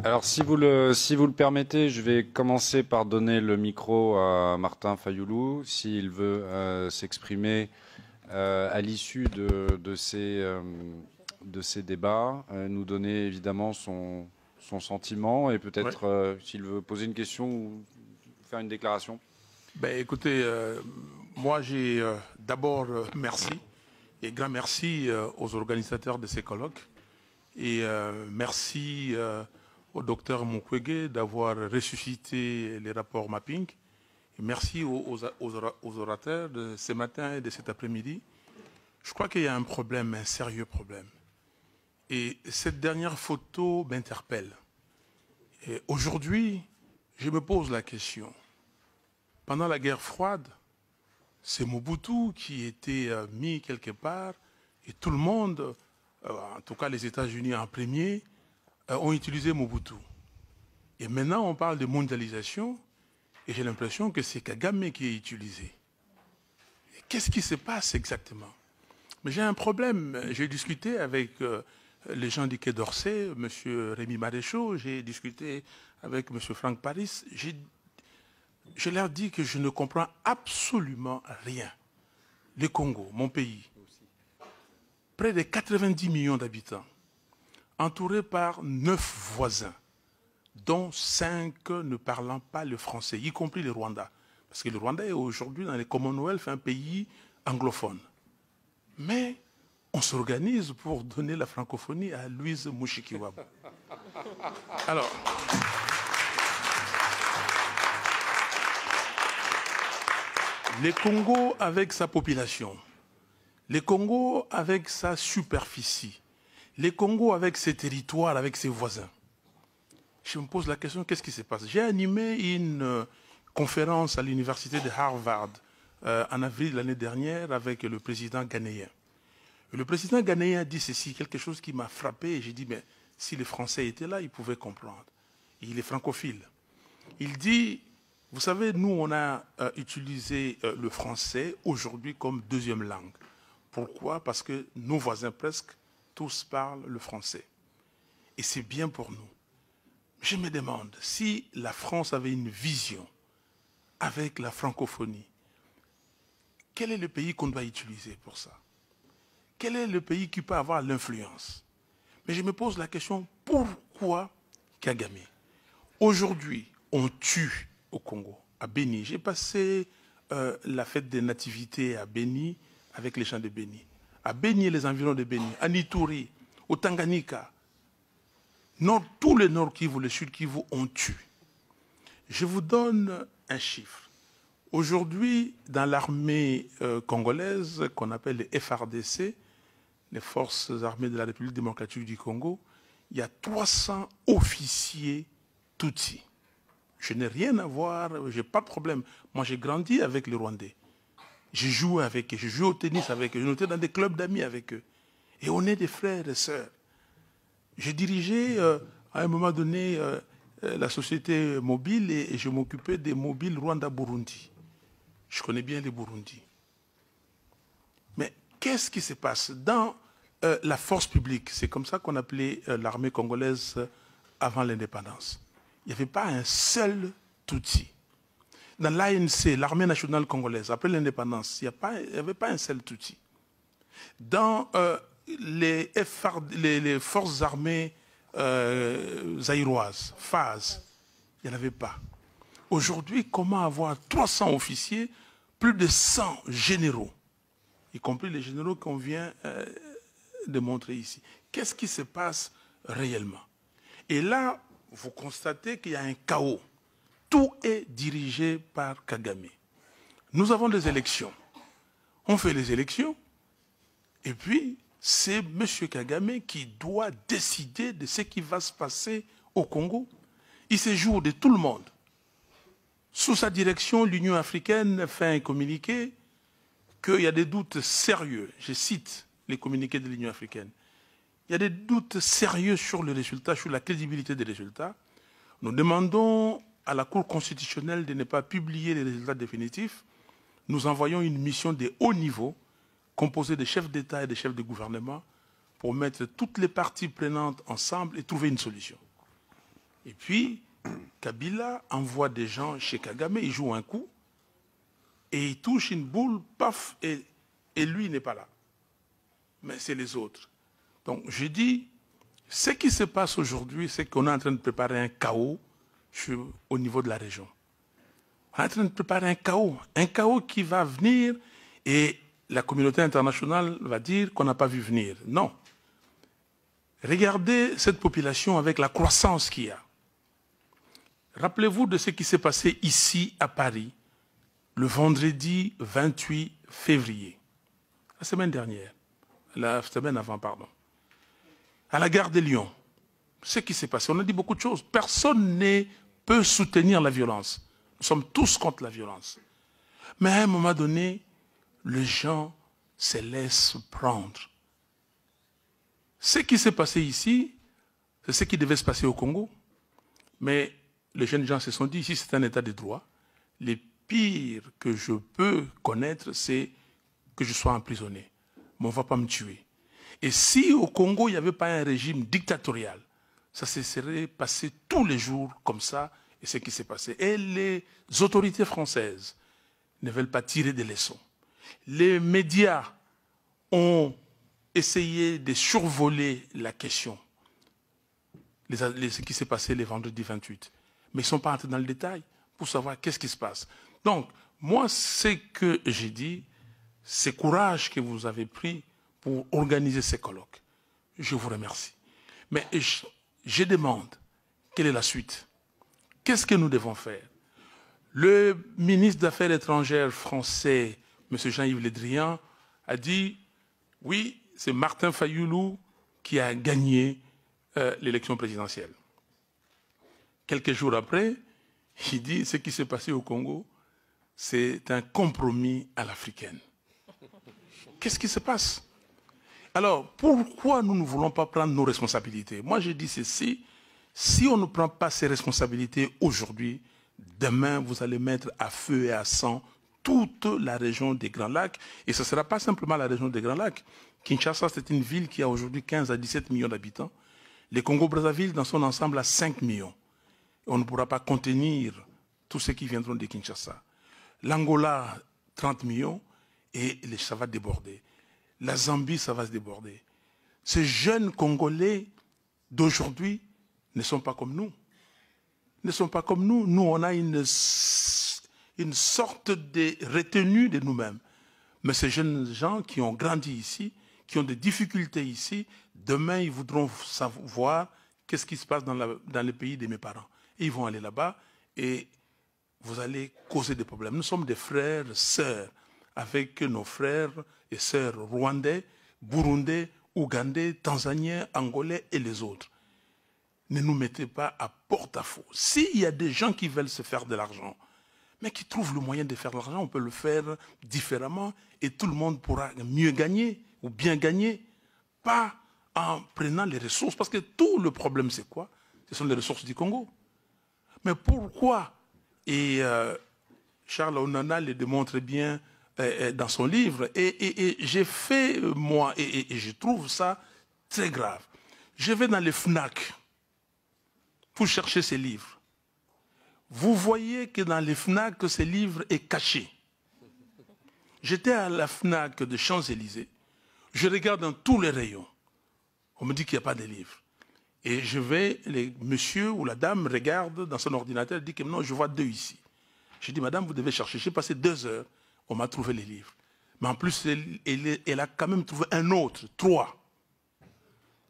Alors, si vous le permettez, je vais commencer par donner le micro à Martin Fayoulou, s'il veut s'exprimer à l'issue de ces débats, nous donner évidemment son sentiment et Ouais. peut-être s'il veut poser une question ou faire une déclaration. Ben, écoutez, moi j'ai d'abord merci et grand merci aux organisateurs de ces colloques et merci au docteur Mukwege d'avoir ressuscité les rapports mapping. Et merci aux orateurs de ce matin et de cet après-midi. Je crois qu'il y a un problème, un sérieux problème. Et cette dernière photo m'interpelle. Et aujourd'hui, je me pose la question. Pendant la guerre froide, c'est Mobutu qui était mis quelque part et tout le monde, en tout cas les États-Unis en premier, ont utilisé Mobutu. Et maintenant, on parle de mondialisation et j'ai l'impression que c'est Kagame qui est utilisé. Qu'est-ce qui se passe exactement? Mais j'ai un problème. J'ai discuté avec les gens du Quai d'Orsay, M. Rémi Maréchaux, j'ai discuté avec M. Franck Paris. Je leur dis que je ne comprends absolument rien. Le Congo, mon pays, près de 90 millions d'habitants, entouré par 9 voisins, dont 5 ne parlant pas le français, y compris le Rwanda. Parce que le Rwanda est aujourd'hui dans les Commonwealth un pays anglophone. Mais on s'organise pour donner la francophonie à Louise Mushikiwabo. Alors, le Congo avec sa population, le Congo avec sa superficie, le Congo avec ses territoires, avec ses voisins. Je me pose la question, qu'est-ce qui se passe? J'ai animé une conférence à l'université de Harvard en avril de l'année dernière avec le président ghanéen. Et le président ghanéen a dit ceci, quelque chose qui m'a frappé, et j'ai dit, mais si les Français étaient là, ils pouvaient comprendre. Il est francophile. Il dit, vous savez, nous, on a utilisé le français aujourd'hui comme deuxième langue. Pourquoi? Parce que nos voisins presque tous parlent le français. Et c'est bien pour nous. Je me demande si la France avait une vision avec la francophonie, quel est le pays qu'on doit utiliser pour ça? Quel est le pays qui peut avoir l'influence? Mais je me pose la question, pourquoi Kagame? Aujourd'hui, on tue au Congo, à Béni. J'ai passé la fête des nativités à Béni avec les chants de Béni. À Béni et les environs de Béni, à Nituri, au Tanganyika, tout le Nord Kivu, le Sud Kivu, on tue. Je vous donne un chiffre. Aujourd'hui, dans l'armée congolaise, qu'on appelle les FRDC, les Forces armées de la République démocratique du Congo, il y a 300 officiers Tutsis. Je n'ai rien à voir, je n'ai pas de problème. Moi, j'ai grandi avec les Rwandais. J'ai joué avec eux, j'ai joué au tennis avec eux, j'étais dans des clubs d'amis avec eux. Et on est des frères et sœurs. J'ai dirigé à un moment donné la société mobile et je m'occupais des mobiles Rwanda-Burundi. Je connais bien les Burundi. Mais qu'est-ce qui se passe dans la force publique? C'est comme ça qu'on appelait l'armée congolaise avant l'indépendance. Il n'y avait pas un seul Tutsi. Dans l'ANC, l'armée nationale congolaise, après l'indépendance, il n'y avait pas un seul Tutsi. Dans les forces armées zaïroises, FAZ, il n'y en avait pas. Aujourd'hui, comment avoir 300 officiers, plus de 100 généraux, y compris les généraux qu'on vient de montrer ici? Qu'est-ce qui se passe réellement? Et là, vous constatez qu'il y a un chaos. Tout est dirigé par Kagame. Nous avons des élections. On fait les élections, et puis c'est M. Kagame qui doit décider de ce qui va se passer au Congo. Il se joue de tout le monde. Sous sa direction, l'Union africaine fait un communiqué qu'il y a des doutes sérieux. Je cite les communiqués de l'Union africaine. Il y a des doutes sérieux sur les résultats, sur la crédibilité des résultats. Nous demandons à la Cour constitutionnelle de ne pas publier les résultats définitifs. Nous envoyons une mission de haut niveau, composée de chefs d'État et de chefs de gouvernement, pour mettre toutes les parties prenantes ensemble et trouver une solution. Et puis, Kabila envoie des gens chez Kagame, il joue un coup, et il touche une boule, paf, et lui n'est pas là. Mais c'est les autres. Donc je dis, ce qui se passe aujourd'hui, c'est qu'on est en train de préparer un chaos au niveau de la région. On est en train de préparer un chaos qui va venir et la communauté internationale va dire qu'on n'a pas vu venir. Non. Regardez cette population avec la croissance qu'il y a. Rappelez-vous de ce qui s'est passé ici à Paris le vendredi 28 février, la semaine dernière, la semaine avant, pardon, à la gare de Lyon. Ce qui s'est passé, on a dit beaucoup de choses. Personne ne peut soutenir la violence. Nous sommes tous contre la violence. Mais à un moment donné, les gens se laissent prendre. Ce qui s'est passé ici, c'est ce qui devait se passer au Congo. Mais les jeunes gens se sont dit, ici c'est un état de droit. Le pire que je peux connaître, c'est que je sois emprisonné. Mais on ne va pas me tuer. Et si au Congo, il n'y avait pas un régime dictatorial, ça se serait passé tous les jours comme ça, et c'est ce qui s'est passé. Et les autorités françaises ne veulent pas tirer des leçons. Les médias ont essayé de survoler la question, ce qui s'est passé le vendredi 28. Mais ils ne sont pas entrés dans le détail pour savoir qu'est-ce qui se passe. Donc, moi, ce que j'ai dit, c'est courage que vous avez pris pour organiser ces colloques. Je vous remercie. Mais je demande, quelle est la suite? Qu'est-ce que nous devons faire? Le ministre des Affaires étrangères français, M. Jean-Yves Le Drian, a dit, oui, c'est Martin Fayulu qui a gagné l'élection présidentielle. Quelques jours après, il dit, ce qui s'est passé au Congo, c'est un compromis à l'africaine. Qu'est-ce qui se passe? Alors, pourquoi nous ne voulons pas prendre nos responsabilités? Moi, je dis ceci, si on ne prend pas ces responsabilités aujourd'hui, demain, vous allez mettre à feu et à sang toute la région des Grands Lacs. Et ce ne sera pas simplement la région des Grands Lacs. Kinshasa, c'est une ville qui a aujourd'hui 15 à 17 millions d'habitants. Le Congo-Brazzaville, dans son ensemble, a 5 millions. On ne pourra pas contenir tous ceux qui viendront de Kinshasa. L'Angola, 30 millions, et ça va déborder. La Zambie, ça va se déborder. Ces jeunes Congolais d'aujourd'hui ne sont pas comme nous. Ne sont pas comme nous. Nous, on a une sorte de retenue de nous-mêmes. Mais ces jeunes gens qui ont grandi ici, qui ont des difficultés ici, demain, ils voudront savoir qu'est-ce qui se passe dans le pays de mes parents. Et ils vont aller là-bas et vous allez causer des problèmes. Nous sommes des frères, sœurs, avec nos frères et sœurs rwandais, burundais, ougandais, tanzaniens, angolais et les autres. Ne nous mettez pas à porte-à-faux. S'il y a des gens qui veulent se faire de l'argent, mais qui trouvent le moyen de faire de l'argent, on peut le faire différemment et tout le monde pourra mieux gagner ou bien gagner, pas en prenant les ressources. Parce que tout le problème, c'est quoi? Ce sont les ressources du Congo. Mais pourquoi? Et Charles Onana le démontre bien dans son livre. Et j'ai fait, moi, et je trouve ça très grave. Je vais dans les FNAC pour chercher ces livres. Vous voyez que dans les FNAC, ce livre est caché. J'étais à la FNAC de Champs-Élysées. Je regarde dans tous les rayons. On me dit qu'il n'y a pas de livres. Et je vais, le monsieur ou la dame regarde dans son ordinateur et dit que non, je vois 2 ici. Je dis, madame, vous devez chercher. J'ai passé 2 heures, on m'a trouvé les livres. Mais en plus, elle a quand même trouvé un autre, 3.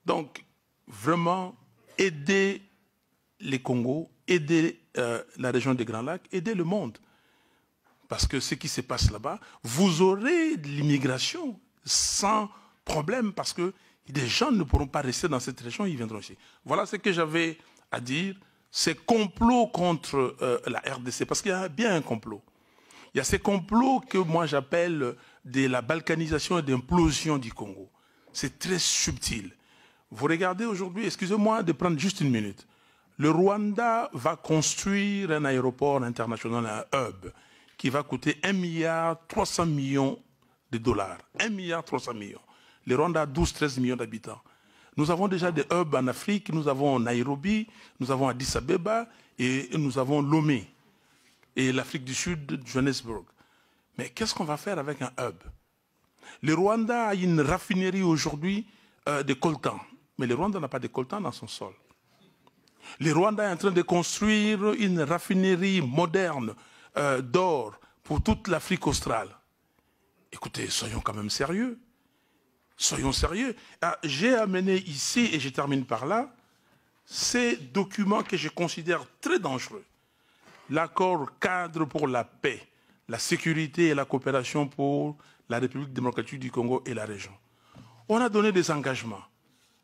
Donc, vraiment, aider les Congos, aider la région des Grands Lacs, aider le monde. Parce que ce qui se passe là-bas, vous aurez de l'immigration sans problème, parce que des gens ne pourront pas rester dans cette région, ils viendront ici. Voilà ce que j'avais à dire. Ces complots contre la RDC, parce qu'il y a bien un complot. Il y a ces complots que moi j'appelle de la balkanisation et d'implosion du Congo. C'est très subtil. Vous regardez aujourd'hui, excusez-moi de prendre juste une minute. Le Rwanda va construire un aéroport international, un hub, qui va coûter 1,3 milliard de dollars. 1,3 milliard. Le Rwanda a 12-13 millions d'habitants. Nous avons déjà des hubs en Afrique, nous avons Nairobi, nous avons Addis Abeba et nous avons Lomé et l'Afrique du Sud, Johannesburg. Mais qu'est-ce qu'on va faire avec un hub? Le Rwanda a une raffinerie aujourd'hui de coltan, mais le Rwanda n'a pas de coltan dans son sol. Le Rwanda est en train de construire une raffinerie moderne d'or pour toute l'Afrique australe. Écoutez, soyons quand même sérieux. Soyons sérieux. J'ai amené ici, et je termine par là, ces documents que je considère très dangereux. L'accord cadre pour la paix, la sécurité et la coopération pour la République démocratique du Congo et la région. On a donné des engagements.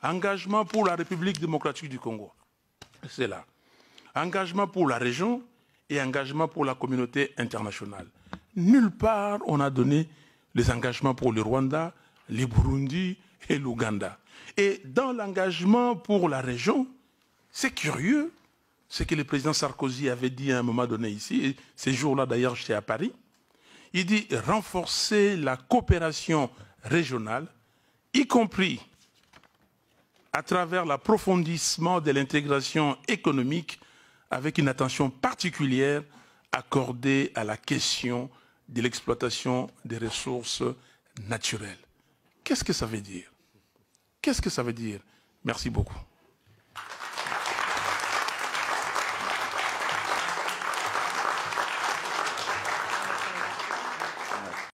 Engagement pour la République démocratique du Congo. C'est là. Engagement pour la région et engagement pour la communauté internationale. Nulle part on a donné les engagements pour le Rwanda, le Burundi et l'Ouganda. Et dans l'engagement pour la région, c'est curieux, ce que le président Sarkozy avait dit à un moment donné ici, et ces jours-là d'ailleurs j'étais à Paris, il dit renforcer la coopération régionale, y compris à travers l'approfondissement de l'intégration économique avec une attention particulière accordée à la question de l'exploitation des ressources naturelles. Qu'est-ce que ça veut dire? Qu'est-ce que ça veut dire? Merci beaucoup.